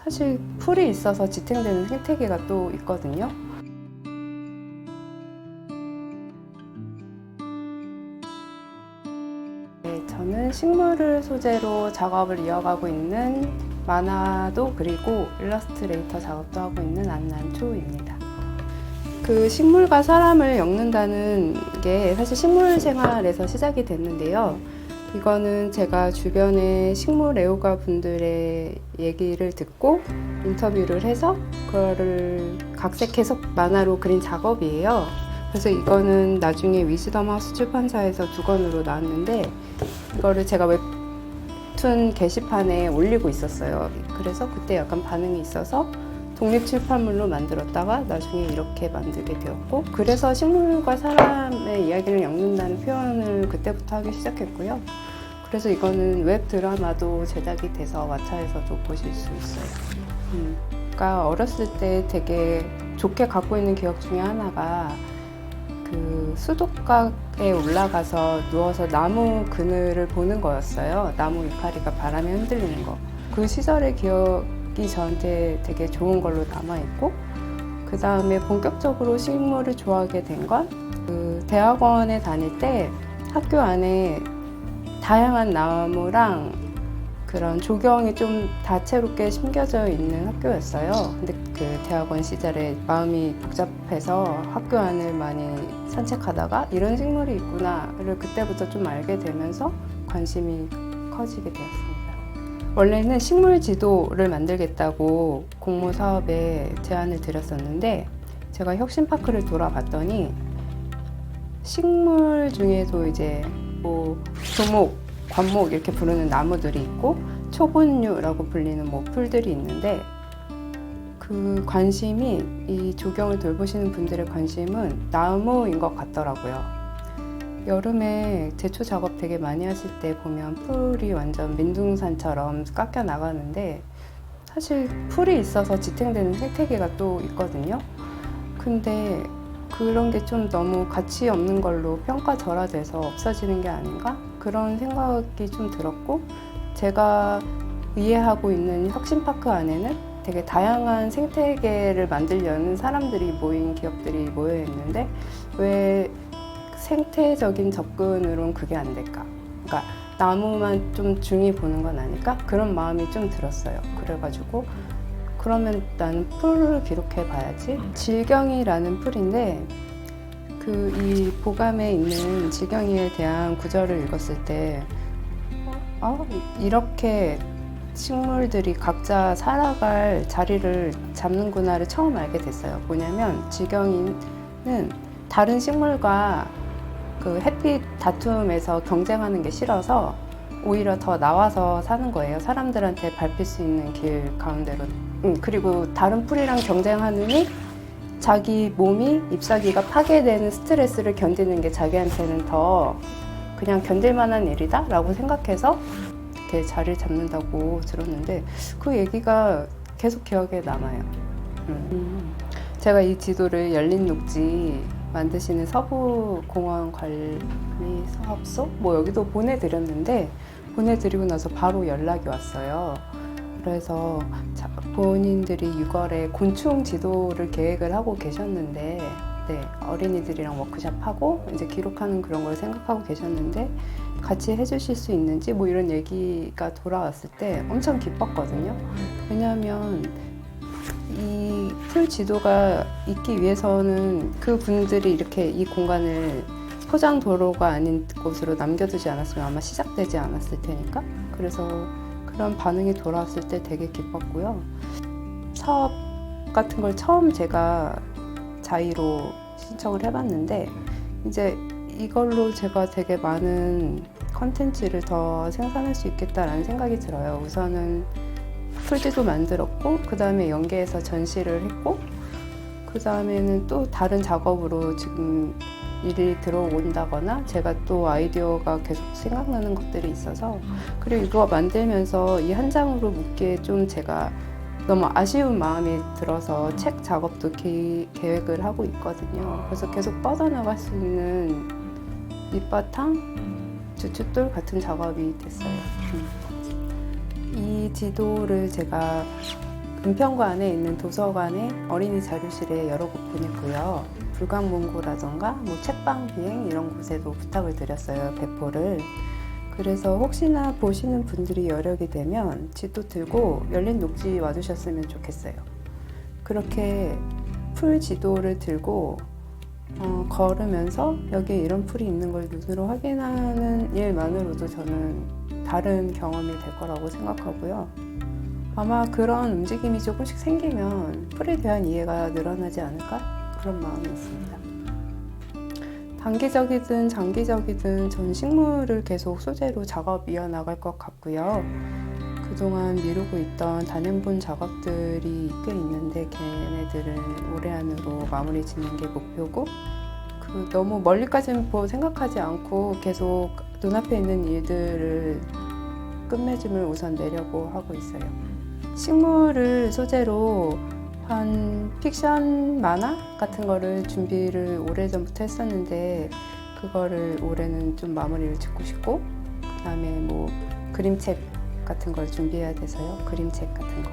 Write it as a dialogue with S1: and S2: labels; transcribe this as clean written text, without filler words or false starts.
S1: 사실 풀이 있어서 지탱되는 생태계가 또 있거든요. 네, 저는 식물을 소재로 작업을 이어가고 있는 만화도 그리고 일러스트레이터 작업도 하고 있는 안난초입니다. 그 식물과 사람을 엮는다는 게 사실 식물 생활에서 시작이 됐는데요. 이거는 제가 주변에 식물 애호가 분들의 얘기를 듣고 인터뷰를 해서 그거를 각색해서 만화로 그린 작업이에요. 그래서 이거는 나중에 위즈덤하우스 출판사에서 2권으로 나왔는데 이거를 제가 웹툰 게시판에 올리고 있었어요. 그래서 그때 약간 반응이 있어서 독립출판물로 만들었다가 나중에 이렇게 만들게 되었고, 그래서 식물과 사람의 이야기를 엮는다는 표현을 그때부터 하기 시작했고요. 그래서 이거는 웹 드라마도 제작이 돼서 왓챠에서도 보실 수 있어요. 그러니까 어렸을 때 되게 좋게 갖고 있는 기억 중에 하나가 그 수도가에 올라가서 누워서 나무 그늘을 보는 거였어요. 나무 이파리가 바람에 흔들리는 거. 그 시절의 기억이 저한테 되게 좋은 걸로 남아있고, 그 다음에 본격적으로 식물을 좋아하게 된 건 그 대학원에 다닐 때 학교 안에 다양한 나무랑 그런 조경이 좀 다채롭게 심겨져 있는 학교였어요. 근데 그 대학원 시절에 마음이 복잡해서 학교 안을 많이 산책하다가 이런 식물이 있구나를 그때부터 좀 알게 되면서 관심이 커지게 되었습니다. 원래는 식물 지도를 만들겠다고 공모 사업에 제안을 드렸었는데 제가 혁신파크를 돌아봤더니 식물 중에도 이제 뭐 조목, 관목 이렇게 부르는 나무들이 있고 초분류라고 불리는 뭐 풀들이 있는데 그 관심이 이 조경을 돌보시는 분들의 관심은 나무인 것 같더라고요. 여름에 제초 작업 되게 많이 하실 때 보면 풀이 완전 민둥산처럼 깎여 나가는데 사실 풀이 있어서 지탱되는 생태계가 또 있거든요. 근데 그런 게 좀 너무 가치 없는 걸로 평가절하돼서 없어지는 게 아닌가? 그런 생각이 좀 들었고, 제가 이해하고 있는 혁신파크 안에는 되게 다양한 생태계를 만들려는 사람들이 모인 기업들이 모여 있는데 왜 생태적인 접근으로는 그게 안 될까? 그러니까 나무만 좀 중히 보는 건 아닐까? 그런 마음이 좀 들었어요. 그래가지고 그러면 나는 풀을 기록해 봐야지. 질경이라는 풀인데 그 이 보감에 있는 질경이에 대한 구절을 읽었을 때 이렇게 식물들이 각자 살아갈 자리를 잡는구나를 처음 알게 됐어요. 뭐냐면 질경이는 다른 식물과 그 햇빛 다툼에서 경쟁하는 게 싫어서 오히려 더 나와서 사는 거예요. 사람들한테 밟힐 수 있는 길 가운데로. 그리고 다른 풀이랑 경쟁하느니 자기 몸이 잎사귀가 파괴되는 스트레스를 견디는 게 자기한테는 더 그냥 견딜 만한 일이다 라고 생각해서 이렇게 자리를 잡는다고 들었는데 그 얘기가 계속 기억에 남아요. 제가 이 지도를 열린 녹지 만드시는 서부공원관리사업소 뭐 여기도 보내드렸는데 보내드리고 나서 바로 연락이 왔어요. 그래서 본인들이 6월에 곤충 지도를 계획을 하고 계셨는데 어린이들이랑 워크숍하고 이제 기록하는 그런 걸 생각하고 계셨는데 같이 해주실 수 있는지 뭐 이런 얘기가 돌아왔을 때 엄청 기뻤거든요. 왜냐하면 이 풀 지도가 있기 위해서는 그 분들이 이렇게 이 공간을 포장 도로가 아닌 곳으로 남겨두지 않았으면 아마 시작되지 않았을 테니까. 그래서 그런 반응이 돌아왔을 때 되게 기뻤고요. 사업 같은 걸 처음 제가 자의로 신청을 해봤는데 이제 이걸로 제가 되게 많은 컨텐츠를 더 생산할 수 있겠다라는 생각이 들어요. 우선은 풀지도 만들었고 그 다음에 연계해서 전시를 했고 그 다음에는 또 다른 작업으로 지금 일이 들어온다거나 제가 또 아이디어가 계속 생각나는 것들이 있어서 그리고 이거 만들면서 이 한 장으로 묶기에 좀 제가 너무 아쉬운 마음이 들어서 책 작업도 계획을 하고 있거든요. 그래서 계속 뻗어나갈 수 있는 밑바탕, 주춧돌 같은 작업이 됐어요. 이 지도를 제가 은평관에 있는 도서관의 어린이 자료실에 여러 곳 보냈고요. 불광문고라던가 뭐 책방 비행 이런 곳에도 부탁을 드렸어요. 배포를. 그래서 혹시나 보시는 분들이 여력이 되면 지도 들고 열린 녹지 와주셨으면 좋겠어요. 그렇게 풀 지도를 들고 걸으면서 여기에 이런 풀이 있는 걸 눈으로 확인하는 일만으로도 저는 다른 경험이 될 거라고 생각하고요. 아마 그런 움직임이 조금씩 생기면 풀에 대한 이해가 늘어나지 않을까? 그런 마음이 있습니다. 단기적이든 장기적이든 전 식물을 계속 소재로 작업 이어나갈 것 같고요. 그동안 미루고 있던 단연본 작업들이 꽤 있는데 걔네들을 올해 안으로 마무리 짓는 게 목표고, 너무 멀리까지는 생각하지 않고 계속 눈앞에 있는 일들을 끝맺음을 우선 내려고 하고 있어요. 식물을 소재로 한 픽션 만화 같은 거를 준비를 오래전부터 했었는데 그거를 올해는 좀 마무리를 짓고 싶고, 그 다음에 뭐 그림책 같은 걸 준비해야 돼서요. 그림책 같은 거.